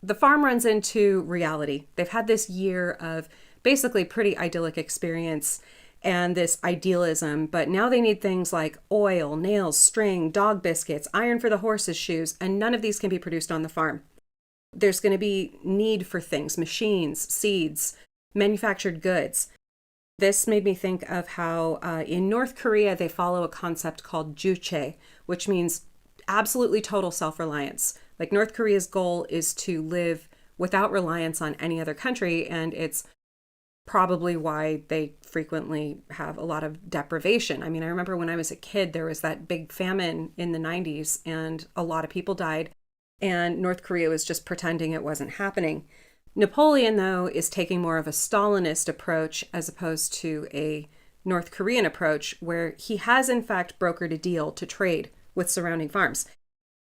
the farm runs into reality. They've had this year of basically pretty idyllic experience and this idealism, but now they need things like oil, nails, string, dog biscuits, iron for the horses' shoes, and none of these can be produced on the farm. There's going to be need for things, machines, seeds, manufactured goods. This made me think of how in North Korea, they follow a concept called juche, which means absolutely total self-reliance. Like North Korea's goal is to live without reliance on any other country, and it's probably why they frequently have a lot of deprivation. I mean, I remember when I was a kid, there was that big famine in the 90s and a lot of people died, and North Korea was just pretending it wasn't happening. Napoleon, though, is taking more of a Stalinist approach as opposed to a North Korean approach, where he has in fact brokered a deal to trade with surrounding farms.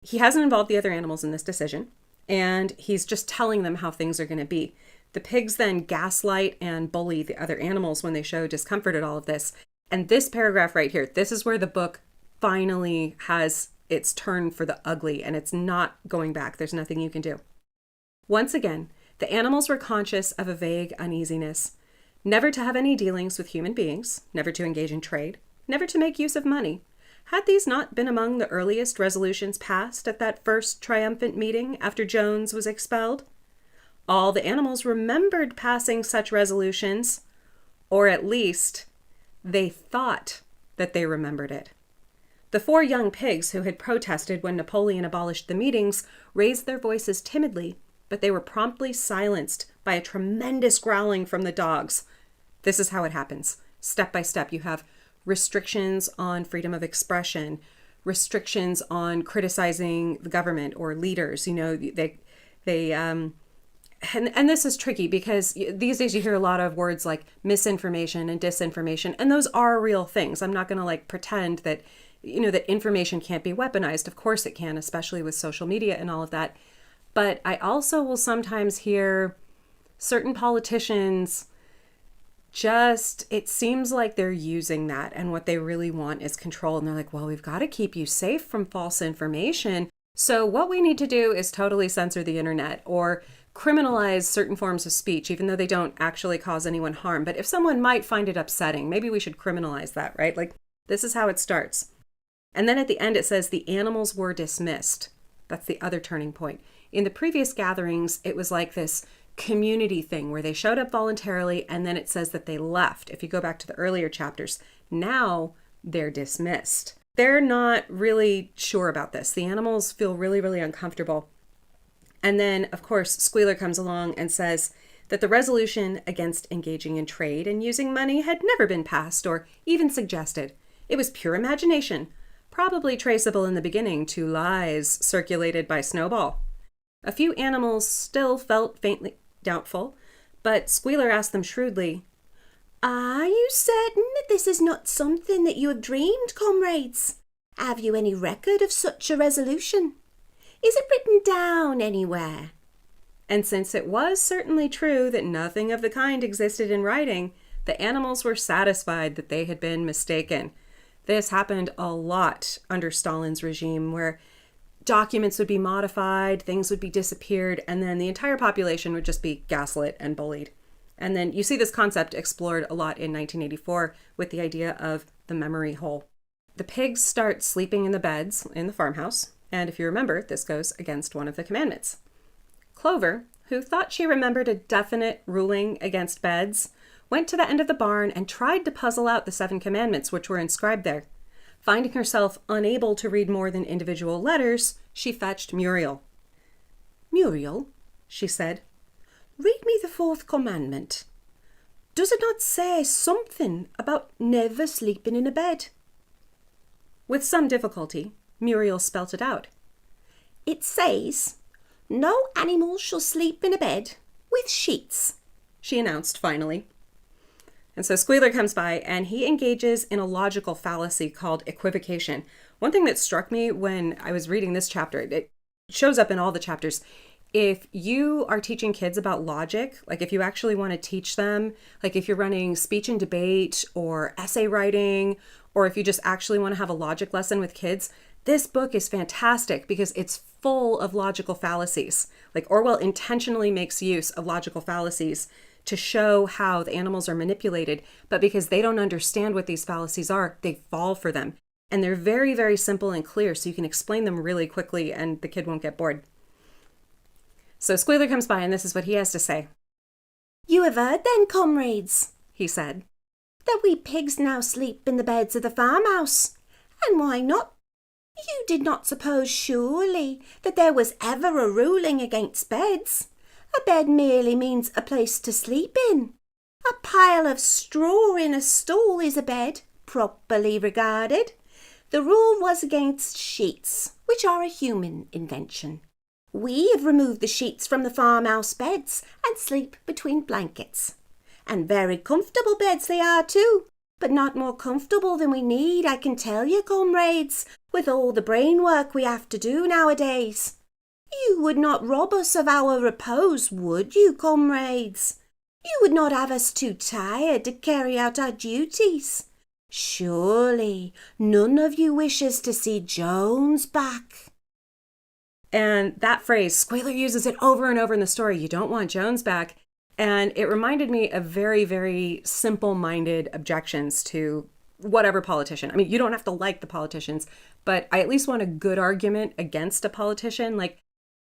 He hasn't involved the other animals in this decision, and he's just telling them how things are going to be. The pigs then gaslight and bully the other animals when they show discomfort at all of this. And this paragraph right here, this is where the book finally has its turn for the ugly, and it's not going back. There's nothing you can do. Once again, the animals were conscious of a vague uneasiness, never to have any dealings with human beings, never to engage in trade, never to make use of money. Had these not been among the earliest resolutions passed at that first triumphant meeting after Jones was expelled? All the animals remembered passing such resolutions, or at least they thought that they remembered it. The 4 young pigs who had protested when Napoleon abolished the meetings raised their voices timidly, but they were promptly silenced by a tremendous growling from the dogs. This is how it happens. Step by step, you have restrictions on freedom of expression, restrictions on criticizing the government or leaders. You know, and this is tricky because these days you hear a lot of words like misinformation and disinformation, and those are real things. I'm not going to like pretend that, you know, that information can't be weaponized. Of course it can, especially with social media and all of that. But I also will sometimes hear certain politicians it seems like they're using that, and what they really want is control. And they're like, well, we've got to keep you safe from false information. So what we need to do is totally censor the internet or criminalize certain forms of speech, even though they don't actually cause anyone harm. But if someone might find it upsetting, maybe we should criminalize that, right? Like, this is how it starts. And then at the end, it says the animals were dismissed. That's the other turning point. In the previous gatherings, it was like this community thing where they showed up voluntarily, and then it says that they left. If you go back to the earlier chapters, now they're dismissed. They're not really sure about this. The animals feel really, really uncomfortable. And then, of course, Squealer comes along and says that the resolution against engaging in trade and using money had never been passed or even suggested. It was pure imagination, probably traceable in the beginning to lies circulated by Snowball. A few animals still felt faintly doubtful, but Squealer asked them shrewdly, "Are you certain that this is not something that you have dreamed, comrades? Have you any record of such a resolution? Is it written down anywhere?" And since it was certainly true that nothing of the kind existed in writing, the animals were satisfied that they had been mistaken. This happened a lot under Stalin's regime, where documents would be modified, things would be disappeared, and then the entire population would just be gaslit and bullied. And then you see this concept explored a lot in 1984 with the idea of the memory hole. The pigs start sleeping in the beds in the farmhouse, and if you remember, this goes against one of the commandments. Clover, who thought she remembered a definite ruling against beds, went to the end of the barn and tried to puzzle out the 7 commandments which were inscribed there. Finding herself unable to read more than individual letters, she fetched Muriel. "Muriel," she said, "read me the 4th commandment. Does it not say something about never sleeping in a bed?" With some difficulty, Muriel spelt it out. "It says, 'No animal shall sleep in a bed with sheets,'" she announced finally. And so Squealer comes by and he engages in a logical fallacy called equivocation. One thing that struck me when I was reading this chapter, it shows up in all the chapters. If you are teaching kids about logic, like if you actually want to teach them, like if you're running speech and debate or essay writing, or if you just actually want to have a logic lesson with kids, This book is fantastic because it's full of logical fallacies. Like Orwell intentionally makes use of logical fallacies to show how the animals are manipulated, but because they don't understand what these fallacies are, they fall for them. And they're very, very simple and clear, so you can explain them really quickly and the kid won't get bored. So Squealer comes by and this is what he has to say. "You have heard then, comrades," he said, "that we pigs now sleep in the beds of the farmhouse. And why not? You did not suppose, surely, that there was ever a ruling against beds. A bed merely means a place to sleep in. A pile of straw in a stall is a bed, properly regarded. The rule was against sheets, which are a human invention. We have removed the sheets from the farmhouse beds and sleep between blankets. And very comfortable beds they are too, but not more comfortable than we need, I can tell you, comrades, with all the brain work we have to do nowadays. You would not rob us of our repose, would you, comrades? You would not have us too tired to carry out our duties. Surely none of you wishes to see Jones back." And that phrase, Squealer uses it over and over in the story. You don't want Jones back. And it reminded me of very, very simple-minded objections to whatever politician. I mean, you don't have to like the politicians, but I at least want a good argument against a politician. Like,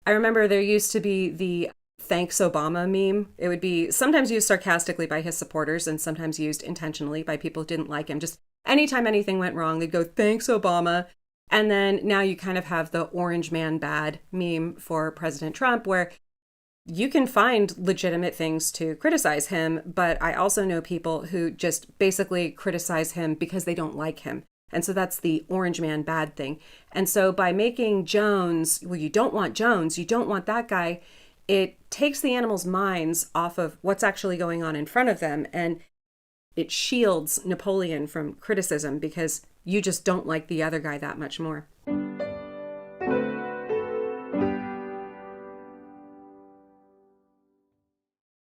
I remember there used to be the "Thanks Obama" meme. It would be sometimes used sarcastically by his supporters and sometimes used intentionally by people who didn't like him. Just anytime anything went wrong, they'd go, "Thanks Obama." And then now you kind of have the "Orange Man bad" meme for President Trump, where you can find legitimate things to criticize him, but I also know people who just basically criticize him because they don't like him. And so that's the "Orange Man bad" thing. And so by making Jones, well, you don't want Jones, you don't want that guy, it takes the animals' minds off of what's actually going on in front of them, and it shields Napoleon from criticism because you just don't like the other guy that much more.